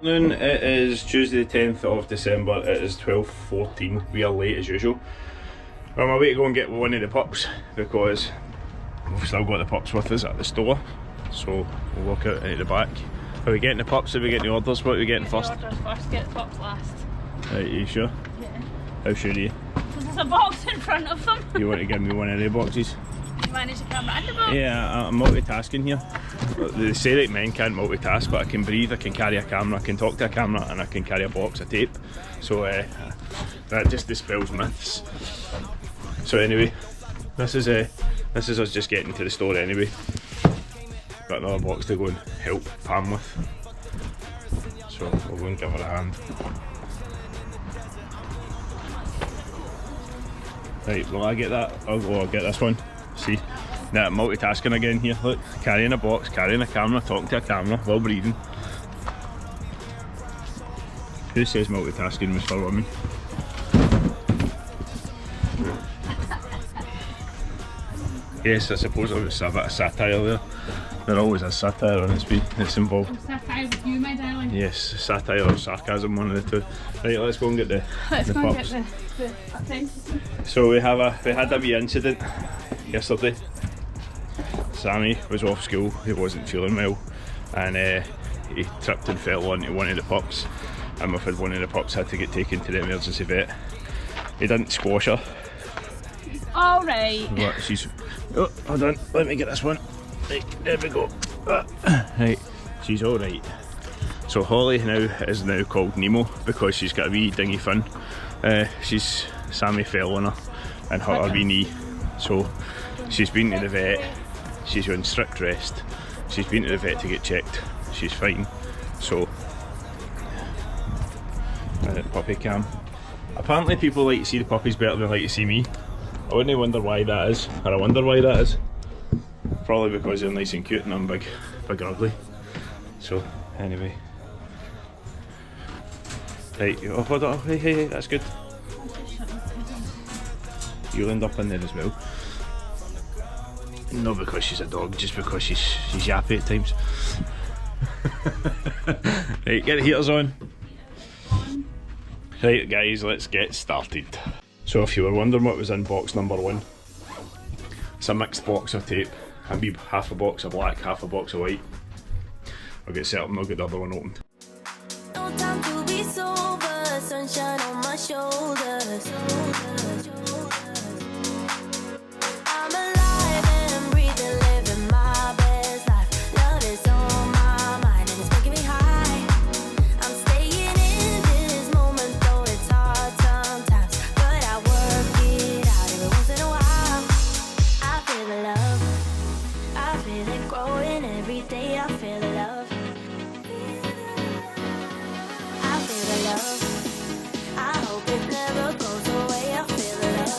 Noon, it is Tuesday the 10th of December, it is 12:14, we are late as usual. We're on my way to go and get one of the pups because we've still got the pups with us at the store, so we'll walk out into the back. Are we getting the pups? Are we getting the orders? What are we getting first? Orders first, get the pups last. Are you sure? Yeah. How sure are you? Because there's a box in front of them. You want to give me one of the boxes? You manage to cram it in the box? Yeah, I'm multitasking here. They say that men can't multitask, but I can breathe, I can carry a camera, I can talk to a camera, and I can carry a box of tape. So that just dispels myths. So anyway, this is us just getting to the store anyway. Got another box to go and help Pam with. So we'll go and give her a hand. Right, will I get that? I'll get this one. See? Now multitasking again here, look, carrying a box, carrying a camera, talking to a camera while breathing. Who says multitasking was for women? Yes, I suppose it was a bit of satire there. There always is satire when it's involved. Satire with you, my darling. Yes, satire or sarcasm, one of the two. Right, let's go and get the pups. So we had a wee incident yesterday. Sammy was off school, he wasn't feeling well, and he tripped and fell onto one of the pups, and we've had one of the pups had to get taken to the emergency vet. He didn't squash her. Alright. But she's, oh, hold on, let me get this one. Right, there we go. Right, she's alright. So Holly is now called Nemo because she's got a wee dingy fin. Sammy fell on her and hurt her wee knee. So she's been to the vet, she's on strict rest, she's been to the vet to get checked, she's fine. So, puppy cam. Apparently people like to see the puppies better than like to see me. I wouldn't wonder why that is, or I wonder why that is. Probably because they're nice and cute and I'm big and ugly. So, anyway. Right, oh, hold on, hey, that's good. You'll end up in there as well. Not because she's a dog, just because she's yappy at times. Right, get the heaters on. Right guys, let's get started. So if you were wondering what was in box number one, it's a mixed box of tape. I'll be half a box of black, half a box of white. I'll get set up and I'll get the other one opened. No time to be sober, sunshine on my shoulders. I'm alive and breathing, living my best life. Love is on my mind and it's making me high. I'm staying in this moment, though it's hard sometimes, but I work it out every once in a while. I feel the love, I feel it growing every day. I feel the love. I hope it never goes away. I feel the love.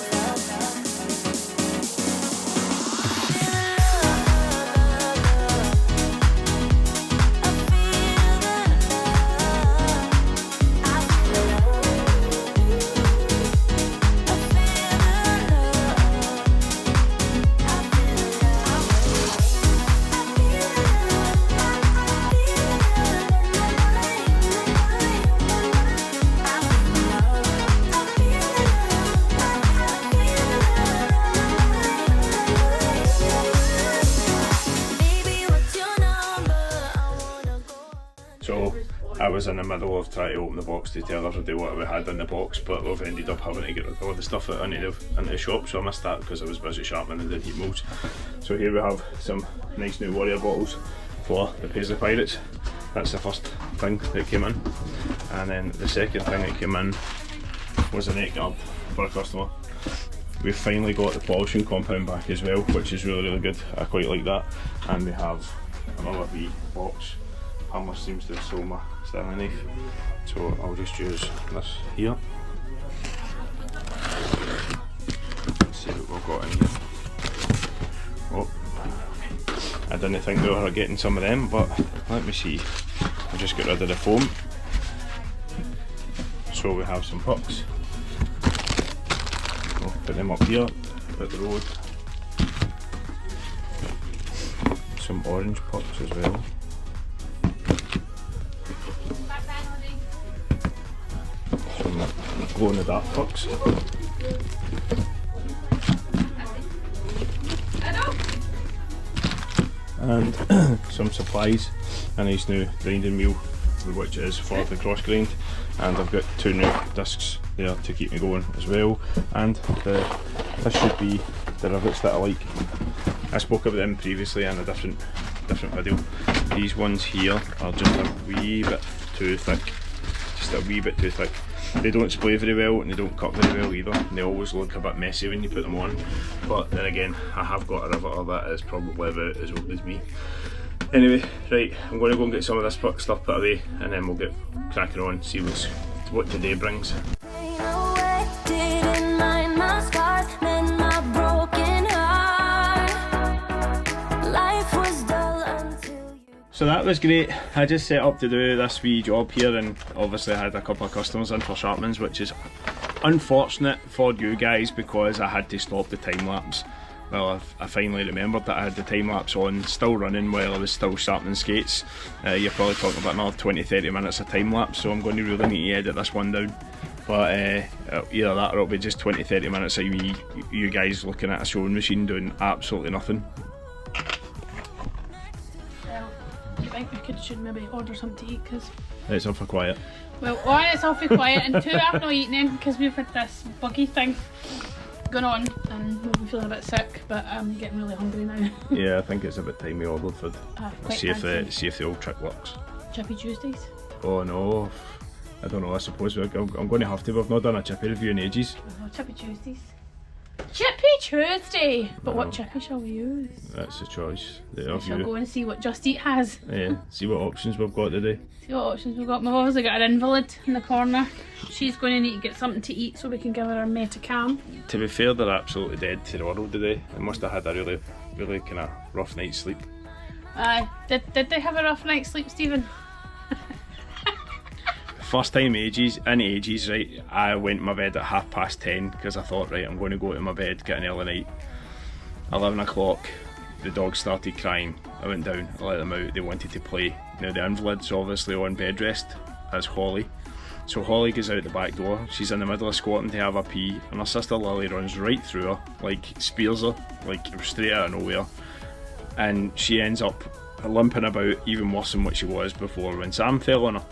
So I was in the middle of trying to open the box to tell everybody what we had in the box, but we've ended up having to get rid of all the stuff out into the shop, so I missed that because I was busy sharpening the heat molds. So here we have some nice new Warrior bottles for the Paisley Pirates. That's the first thing that came in, and then the second thing that came in was a neck guard for a customer. We've finally got the polishing compound back as well, which is really good. I quite like that. And we have another wee box. Pamela seems to have sold my Stanley knife, so I'll just use this here. Let's see what we've got in here. Oh, I didn't think we were getting some of them, but let me see. I'll just get rid of the foam. So we have some pucks. We'll put them up here at the road. Some orange pucks as well. glow in the dark pucks. And some supplies, a nice new grinding wheel, which is for the cross grind, and I've got 2 new discs there to keep me going as well, and this should be the rivets that I like. I spoke about them previously in a different video. These ones here are just a wee bit too thick, just a wee bit too thick. They don't splay very well and they don't cut very well either, and they always look a bit messy when you put them on. But then again, I have got a riveter that is probably about as old as me. Anyway, right, I'm going to go and get some of this stuff put away, and then we'll get cracking on, see what today brings. Didn't mind my scars, then my broken heart. Life was dull until you. So that was great. I just set up to do this wee job here, and obviously I had a couple of customers in for Sharpmans, which is unfortunate for you guys because I had to stop the time lapse. Well, I finally remembered that I had the time lapse on, still running while I was still sharpening skates. You're probably talking about another 20-30 minutes of time lapse, so I'm going to really need to edit this one down. But either that or it'll be just 20-30 minutes of you guys looking at a sewing machine doing absolutely nothing. Well, I think we should maybe order something to eat because... It's off for quiet. Well, 1, it's awfully quiet, and 2, I've not eaten them because we've had this buggy thing going on and we've been feeling a bit sick, but I'm getting really hungry now. Yeah, I think it's about time we ordered food. See if the old trick works. Chippy Tuesdays? Oh no, I don't know, I suppose I'm going to have to. We've not done a chippy review in ages. Oh, Chippy Tuesdays. Chippy Tuesday! But what chippy shall we use? That's the choice. We shall go and see what Just Eat has. Yeah, see what options we've got today. See what options we've got. We've obviously got our invalid in the corner. She's going to need to get something to eat so we can give her our Metacam. To be fair, they're absolutely dead to the world today. They must have had a really kind of rough night's sleep. Did they have a rough night's sleep, Stephen? First time in ages, right, I went to my bed at 10:30 because I thought, right, I'm going to go to my bed, get an early night. 11 o'clock, the dogs started crying. I went down, I let them out, they wanted to play. Now the invalid's obviously on bed rest, as Holly. So Holly goes out the back door, she's in the middle of squatting to have a pee, and her sister Lily runs right through her, like spears her, like straight out of nowhere. And she ends up limping about even worse than what she was before when Sam fell on her.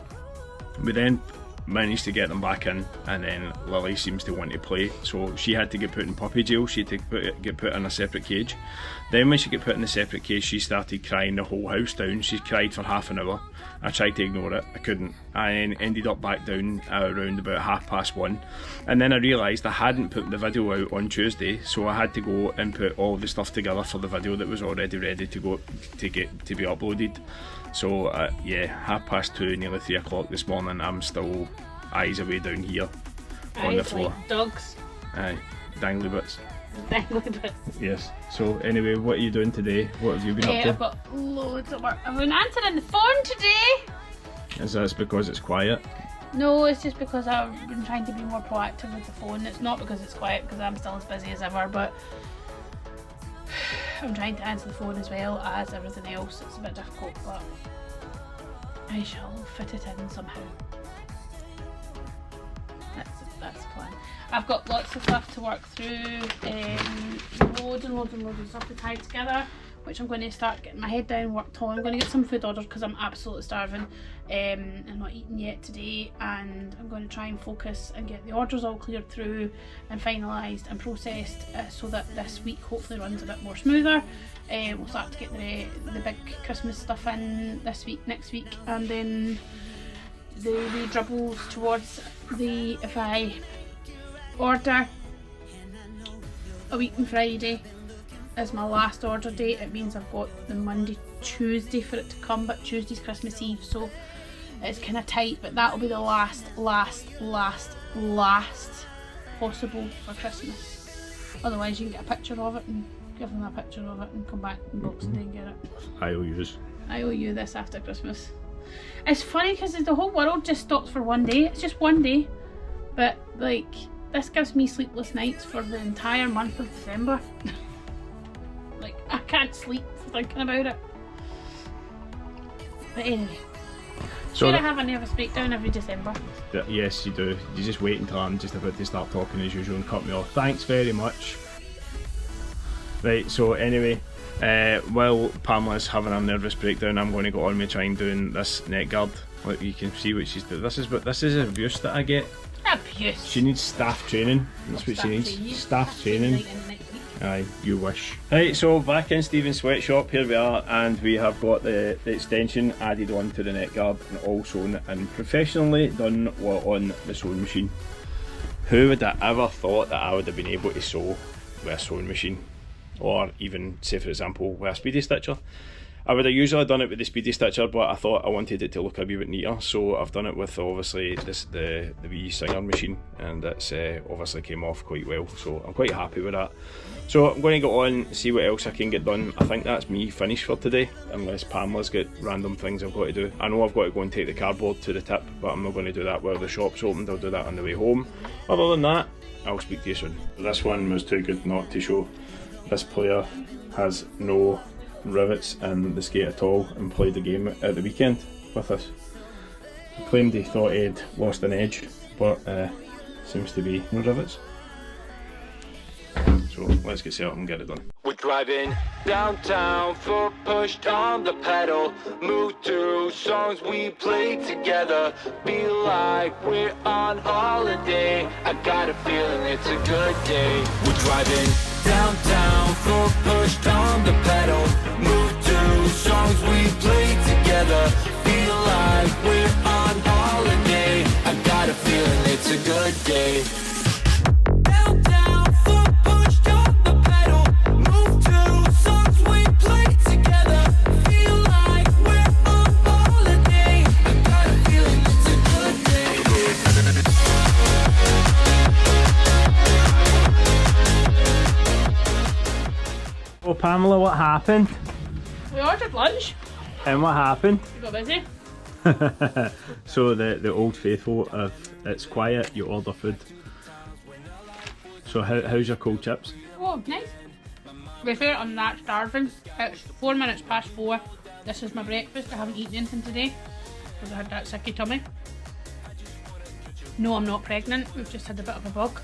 We then managed to get them back in, and then Lily seems to want to play, so she had to get put in puppy jail. She had to get put in a separate cage. Then when she got put in the separate cage, she started crying the whole house down. She cried for half an hour. I tried to ignore it, I couldn't. I then ended up back down around about 1:30, and then I realised I hadn't put the video out on Tuesday, so I had to go and put all the stuff together for the video that was already ready to go to be uploaded. So yeah, 2:30, nearly 3 o'clock this morning, I'm still eyes away down here on the floor. Like dogs. Aye, dangly bits. Dangly bits. Yes. So anyway, what are you doing today? What have you been up to? I've got loads of work. I've been answering the phone today. Is that because it's quiet? No, it's just because I've been trying to be more proactive with the phone. It's not because it's quiet, because I'm still as busy as ever, but I'm trying to answer the phone as well as everything else. It's a bit difficult, but I shall fit it in somehow. That's the plan. I've got lots of stuff to work through, loads and loads of stuff to tie together, which I'm going to start getting my head down, worked on. I'm going to get some food ordered because I'm absolutely starving. I'm not eating yet today, and I'm going to try and focus and get the orders all cleared through and finalised and processed so that this week hopefully runs a bit more smoother. We'll start to get the big Christmas stuff in this week, next week, and then the dribbles towards if I order a week on Friday is my last order date, it means I've got the Monday, Tuesday for it to come, but Tuesday's Christmas Eve, so it's kind of tight, but that'll be the last possible for Christmas. Otherwise you can get a picture of it and give them a picture of it and come back in Boxing Day and get it. I owe you this after Christmas. It's funny because the whole world just stops for one day. It's just one day, but like this gives me sleepless nights for the entire month of December. Like I can't sleep thinking about it. But anyway, So Should I have a nervous breakdown every December? yes, you do. You just wait until I'm just about to start talking as usual and cut me off. Thanks very much. Right, so anyway, while Pamela's having a nervous breakdown, I'm going to go on with trying doing this neck guard. Like you can see what she's doing. This is abuse that I get. Abuse. She needs staff training. That's what she needs. Staff training. Aye, you wish. Right, so back in Stephen's sweatshop, here we are, and we have got the extension added on to the neck guard and all sewn and professionally done on the sewing machine. Who would have ever thought that I would have been able to sew with a sewing machine? Or even, say for example, with a speedy stitcher. I would have usually done it with the speedy stitcher, but I thought I wanted it to look a wee bit neater, so I've done it with obviously the wee Singer machine, and it's obviously came off quite well, so I'm quite happy with that. So I'm going to go on and see what else I can get done. I think that's me finished for today, unless Pamela's got random things I've got to do. I know I've got to go and take the cardboard to the tip, but I'm not going to do that while the shop's open. I'll do that on the way home. Other than that, I'll speak to you soon. This one was too good not to show. This player has no rivets in the skate at all and played the game at the weekend with us. He claimed he thought he'd lost an edge, but seems to be no rivets. So let's get set up and get it done. We're driving downtown, foot pushed on the pedal. Move to songs we play together. Feel like we're on holiday. I got a feeling it's a good day. We're driving downtown, foot pushed on the pedal. Move to songs we play together. Feel like we're on holiday. I got a feeling it's a good day. Oh Pamela, what happened? We ordered lunch. And what happened? We got busy. So the old faithful of it's quiet, you order food. So how's your cold chips? Oh, nice. To be fair, I'm that starving. It's 4 minutes past 4. This is my breakfast. I haven't eaten anything today because I had that sicky tummy. No, I'm not pregnant. We've just had a bit of a bug.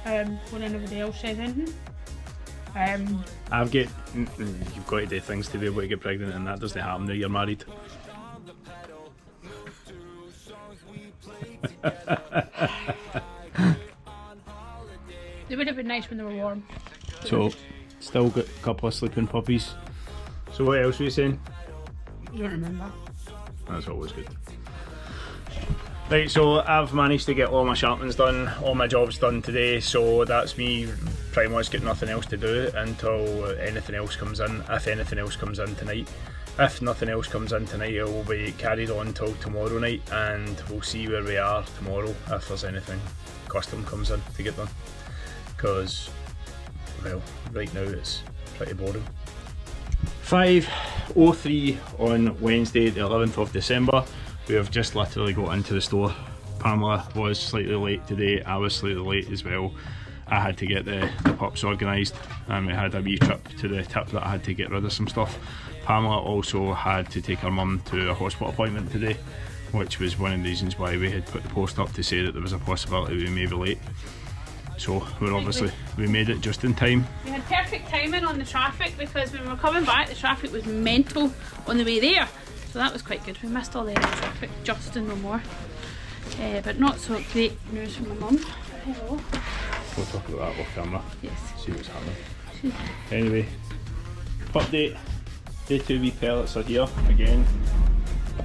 When anybody else says anything. You've got to do things to be able to get pregnant, and that doesn't happen now you're married. They would have been nice when they were warm. So, still got a couple of sleeping puppies. So what else were you saying? You don't remember. That's always good. Right, so I've managed to get all my sharpenings done, all my jobs done today, so that's me pretty much got nothing else to do until anything else comes in, if anything else comes in tonight. If nothing else comes in tonight, it will be carried on till tomorrow night, and we'll see where we are tomorrow if there's anything custom comes in to get done. Because, well, right now it's pretty boring. 5:03 on Wednesday the 11th of December. We have just literally got into the store. Pamela was slightly late today, I was slightly late as well. I had to get the pups organised, and we had a wee trip to the tip that I had to get rid of some stuff. Pamela also had to take her mum to a hospital appointment today, which was one of the reasons why we had put the post up to say that there was a possibility we may be late. So we made it just in time. We had perfect timing on the traffic because when we were coming back the traffic was mental on the way there. So that was quite good. We missed all the other traffic just and no more. But not so great news from my mum. Hello. We'll talk about that off camera. Yes. See what's happening. Anyway, update. Day 2 wee pellets are here again.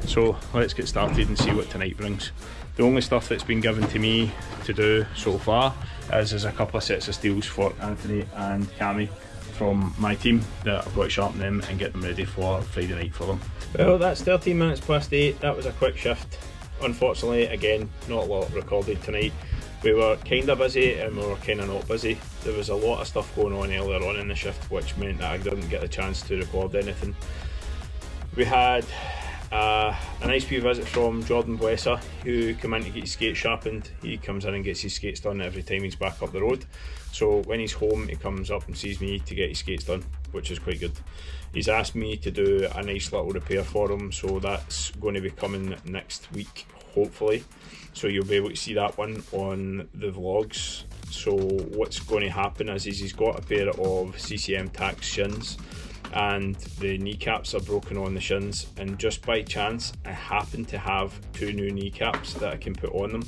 So let's get started and see what tonight brings. The only stuff that's been given to me to do so far is a couple of sets of steels for Anthony and Cammy from my team that I've got to sharpen them and get them ready for Friday night for them. Well, that's 13 minutes past 8. That was a quick shift. Unfortunately, again, not a lot recorded tonight. We were kind of busy and we were kind of not busy. There was a lot of stuff going on earlier on in the shift, which meant that I didn't get a chance to record anything. We had a nice wee visit from Jordan Blesser, who came in to get his skates sharpened. He comes in and gets his skates done every time he's back up the road. So when he's home, he comes up and sees me to get his skates done, which is quite good. He's asked me to do a nice little repair for him, so that's going to be coming next week, hopefully. So you'll be able to see that one on the vlogs. So what's going to happen is he's got a pair of CCM Tax shins, and the kneecaps are broken on the shins, and just by chance I happen to have 2 new kneecaps that I can put on them.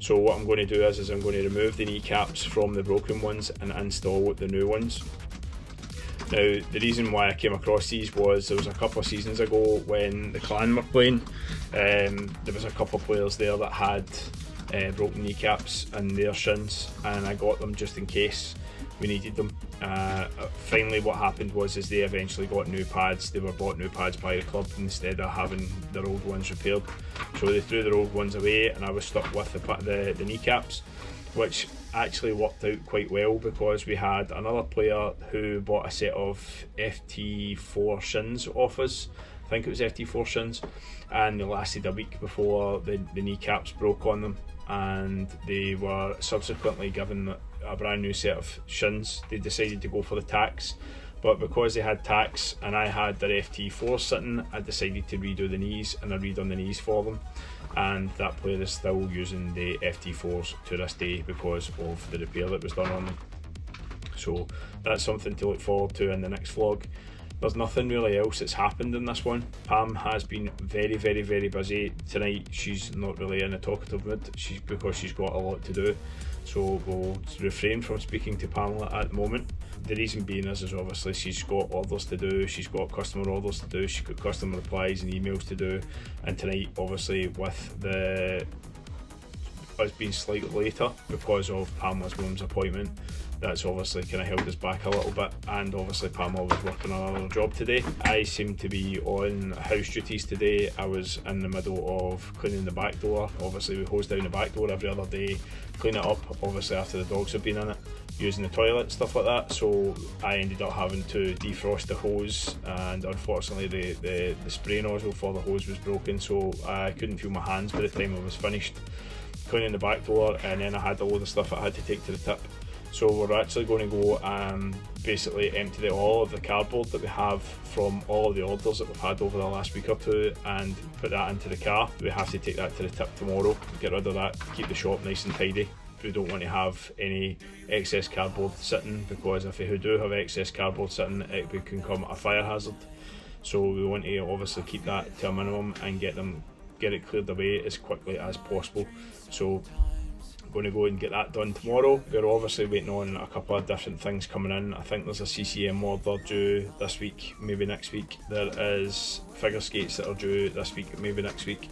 So what I'm going to do is I'm going to remove the kneecaps from the broken ones and install the new ones. Now, the reason why I came across these was there was a couple of seasons ago when the Clan were playing. There was a couple of players there that had broken kneecaps and their shins, and I got them just in case we needed them. Finally, what happened was they eventually got new pads. They were bought new pads by the club instead of having their old ones repaired. So they threw their old ones away, and I was stuck with the kneecaps, which actually worked out quite well because we had another player who bought a set of FT4 shins off us. I think it was FT4 shins, and they lasted a week before the kneecaps broke on them, and they were subsequently given a brand new set of shins. They decided to go for the Tax, but because they had Tax and I had their FT4 sitting, I decided to redo the knees, and I redone the knees for them, and that player is still using the FT4s to this day because of the repair that was done on them. So that's something to look forward to in the next vlog. There's nothing really else that's happened in this one. Pam has been very, very, very busy tonight. She's not really in a talkative mood because she's got a lot to do. So we'll refrain from speaking to Pamela at the moment. The reason being is obviously she's got orders to do, she's got customer orders to do, she's got customer replies and emails to do, and tonight obviously with us being slightly later because of Pamela's mum's appointment, that's obviously kind of held us back a little bit, and obviously Pamela was working on another job today. I seem to be on house duties today. I was in the middle of cleaning the back door. Obviously we hose down the back door every other day, clean it up obviously after the dogs have been in it, using the toilet, stuff like that. So I ended up having to defrost the hose, and unfortunately the spray nozzle for the hose was broken, so I couldn't feel my hands by the time I was finished cleaning the back door, and then I had a load of stuff I had to take to the tip. So we're actually going to go and basically empty all of the cardboard that we have from all of the orders that we've had over the last week or two and put that into the car. We have to take that to the tip tomorrow, get rid of that, keep the shop nice and tidy. We don't want to have any excess cardboard sitting, because if we do have excess cardboard sitting, it can become a fire hazard. So we want to obviously keep that to a minimum and get it cleared away as quickly as possible. So going to go and get that done tomorrow. We're obviously waiting on a couple of different things coming in. I think there's a CCM order due this week, maybe next week. There is figure skates that are due this week, maybe next week.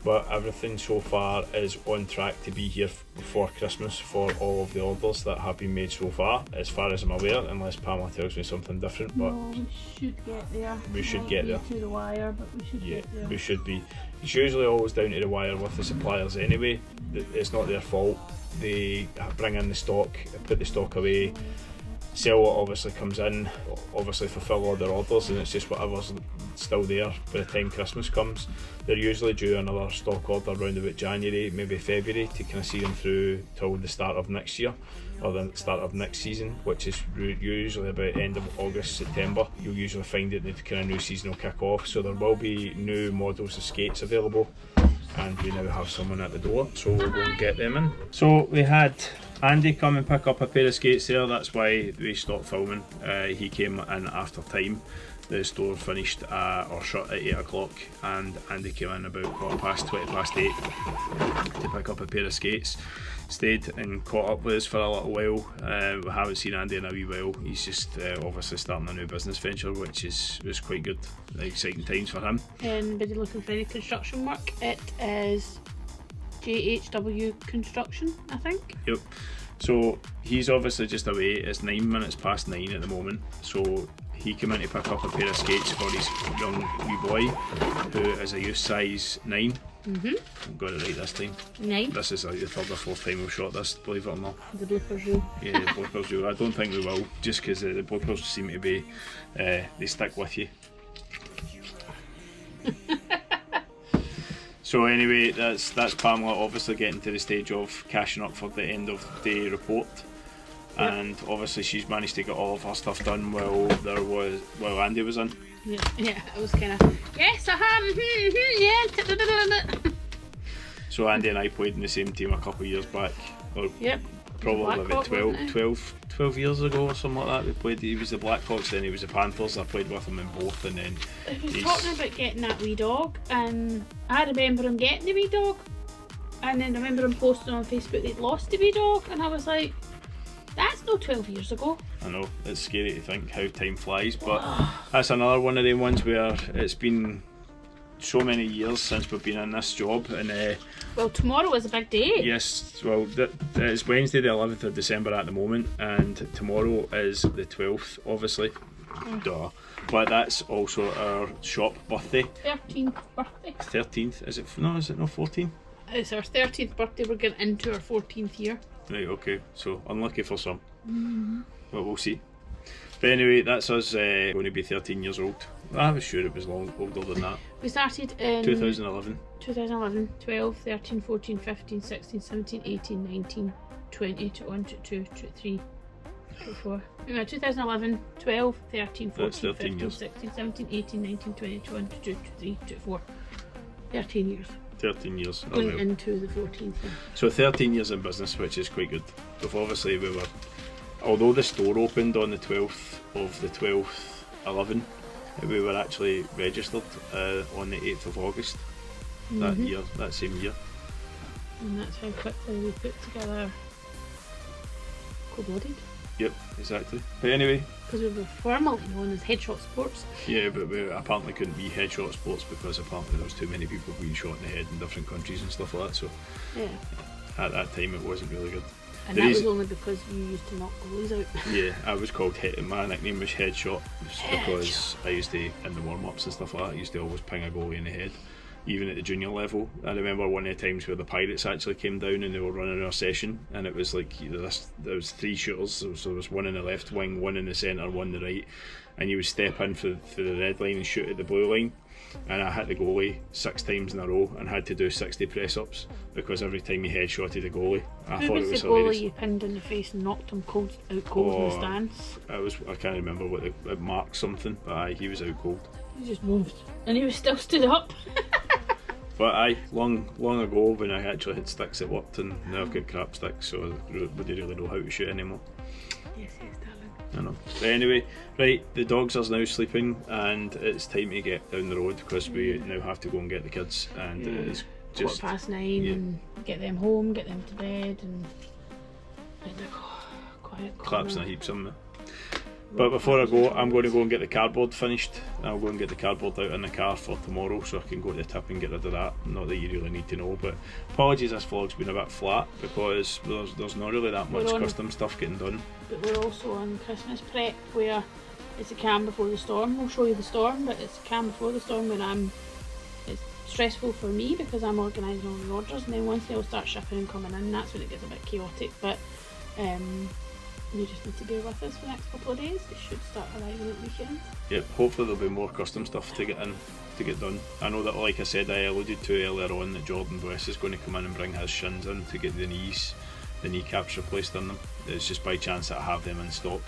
But everything so far is on track to be here before Christmas for all of the orders that have been made so far, as far as I'm aware, unless Pamela tells me something different. But no, we should get there. We should get there. To the wire, but we should get there. We should be. It's usually always down to the wire with the suppliers anyway. It's not their fault. They bring in the stock, put the stock away, sell what obviously comes in, obviously fulfill all their orders, and it's just whatever's still there by the time Christmas comes. They're usually due another stock order around about January, maybe February, to kind of see them through till the start of next year, or the start of next season, which is usually about end of August, September. You'll usually find that the kind of new season will kick off, so there will be new models of skates available, and we now have someone at the door, so we'll go and get them in. So we had Andy come and pick up a pair of skates there. That's why we stopped filming. He came in after time. The store finished or shut at 8 o'clock, and Andy came in about 20 past 8 to pick up a pair of skates. Stayed and caught up with us for a little while. We haven't seen Andy in a wee while. He's just obviously starting a new business venture, which was quite good. Exciting times for him. Anybody looking for any construction work? It is JHW Construction, I think. Yep. So he's obviously just away. It's 9 minutes past 9 at the moment. So he came in to pick up a pair of skates for his young wee boy, who is a youth size 9. I've got it right this time. 9. This is like the third or fourth time we've shot this, believe it or not. The bloopers reel. Yeah, the bloopers reel. I don't think we will, just because the bloopers seem to be, they stick with you. So anyway, that's Pamela obviously getting to the stage of cashing up for the end of day report. Yep. And obviously she's managed to get all of her stuff done while Andy was in. Yeah, it was kind of, yes, yeah. So Andy and I played in the same team a couple of years back, or Yep. probably about Blackhawk, 12 years ago or something like that. We played. He was the Blackhawks, then he was the Panthers. I played with him in both, and then He was talking about getting that wee dog, and I remember him getting the wee dog, and then I remember him posting on Facebook they'd lost the wee dog, and I was like, that's no 12 years ago. I know, it's scary to think how time flies, but that's another one of them ones where it's been so many years since we've been in this job, and Well, tomorrow is a big day. yes, well, it's Wednesday the 11th of December at the moment, and tomorrow is the 12th, obviously. Duh. But that's also our shop birthday. 13th birthday. 13th, is it not 14? It's our 13th birthday, we're getting into our 14th year. Right, okay, so unlucky for some. But we'll see. But anyway, that's us going to be 13 years old. I was sure it was long older than that. We started in 2011. 2011, 12, 13, 14, 15, 16, 17, 18, 19, 20, 21, 22, 23, 24. We went 2011, 12, 13, 14, That's 13 15, years. 16, 17, 18, 19, 20, 21, 22, 23, 24. 13 years. 13 years. Oh, Going well. into the 14th year. So 13 years in business, which is quite good. Obviously although the store opened on the 12th of the 12th 11, we were actually registered on the 8th of August that same year. And that's how quickly we put together Cold-Blooded. Yep, exactly. But anyway, Because we were formerly known as Headshot Sports. yeah, but we apparently couldn't be Headshot Sports because apparently there was too many people being shot in the head in different countries and stuff like that, so Yeah. at that time it wasn't really good. And The that was reason- only because you used to knock goalies out. Yeah, I was called my nickname was Headshot just because I used to, in the warm-ups and stuff like that, I used to always ping a goalie in the head, even at the junior level. I remember one of the times where the Pirates actually came down and they were running our session, and it was like there was three shooters, so there was one in the left wing, one in the centre, one in the right, and you would step in for the red line and shoot at the blue line. And I hit the goalie 6 times in a row and had to do 60 press-ups because every time he headshotted a goalie, I Who thought was it was the goalie hilarious. you pinned in the face and knocked him cold in the stands? I can't remember what it marked something, but aye, he was out cold. He just moved. And he was still stood up. But aye, long ago when I actually had sticks it worked, and now I've got crap sticks, so I wouldn't really know how to shoot anymore. Yes, darling. I know. But anyway, right, the dogs are now sleeping and it's time to get down the road because we now have to go and get the kids, and it's just 9:15 yeah. and get them home, get them to bed, and let them go quiet claps in corner. a heap somewhere. But before I go, I'm going to go and get the cardboard finished. I'll go and get the cardboard out in the car for tomorrow so I can go to the tip and get rid of that. Not that you really need to know, but apologies, this vlog's been a bit flat because there's not really that much We're on- custom stuff getting done. But we're also on Christmas prep where it's a calm before the storm. We'll show you the storm, but it's a calm before the storm when it's stressful for me because I'm organising all the orders, and then once they all start shipping and coming in, that's when it gets a bit chaotic. But you just need to bear with us for the next couple of days. They should start arriving at weekends. Yep, hopefully there'll be more custom stuff to get done. I know that, like I said, I alluded to earlier on that Jordan West is going to come in and bring his shins in to get the kneecaps replaced on them. It's just by chance that I have them in stock.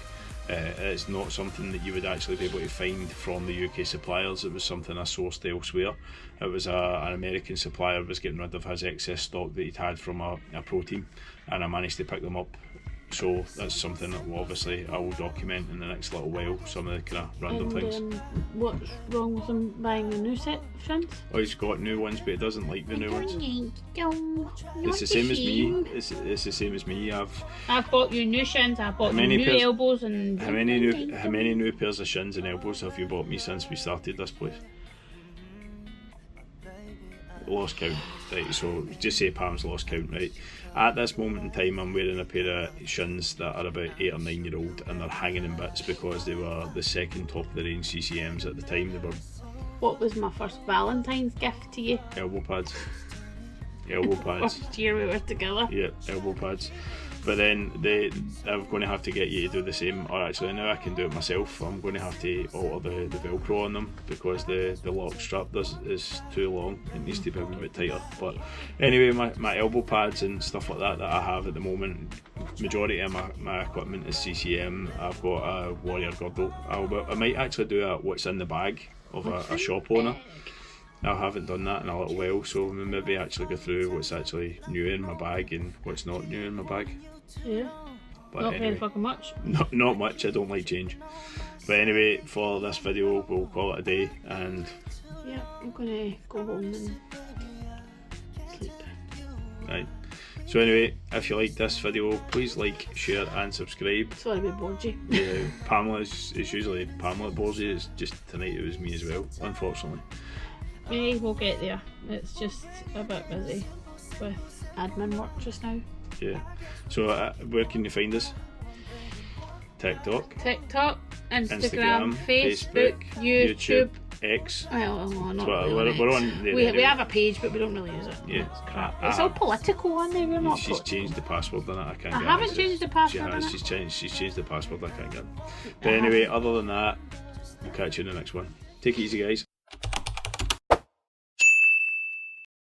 It's not something that you would actually be able to find from the UK suppliers. It was something I sourced elsewhere. It was an American supplier was getting rid of his excess stock that he'd had from a pro team, and I managed to pick them up. So that's something that I will document in the next little while, some of the kind of random things. What's wrong with him buying a new set of shins? Oh, he's got new ones, but he doesn't like the new ones. It's It's the same as me. It's the same as me. I've bought you new shins, I've bought you many new pairs- elbows, and How many new pairs of shins and elbows have you bought me since we started this place? Lost count, right? So just say Pam's lost count, right? At this moment in time, I'm wearing a pair of shins that are about 8 or 9 year old, and they're hanging in bits because they were the second top of the range CCMs at the time. They were What was my first Valentine's gift to you? elbow pads. elbow pads. First year we were together. Yeah, elbow pads. But then I'm going to have to get you to do the same, or actually now I can do it myself. I'm going to have to alter the Velcro on them because the lock strap is too long. It needs to be a wee bit tighter. But anyway, my elbow pads and stuff like that I have at the moment, majority of my equipment is CCM. I've got a Warrior girdle. I might actually do a what's in the bag of a shop owner. I haven't done that in a little while, so maybe actually go through what's actually new in my bag and what's not new in my bag. Yeah. But Not anyway, very fucking much. not much. I don't like change. But anyway, for this video, we'll call it a day, and Yeah, I'm gonna go home and sleep. right. So anyway, if you like this video, please like, share, and subscribe. Sorry we bored you. Yeah, Pamela is usually Pamela bores you. It's just tonight it was me as well, unfortunately. Maybe we'll get there. It's just a bit busy with admin work just now. Yeah. So where can you find us? TikTok, Instagram, Facebook, YouTube. X. Well, not Twitter. really We're on on X. there We anyway. have a page, but we don't really use it. Yeah. It's crap. It's all political on there. We're not. She's political. changed the password on it. I can't I get haven't access. changed the password on She it. has. She's changed the password. I can't get. But anyway, other than that, we'll catch you in the next one. Take it easy, guys.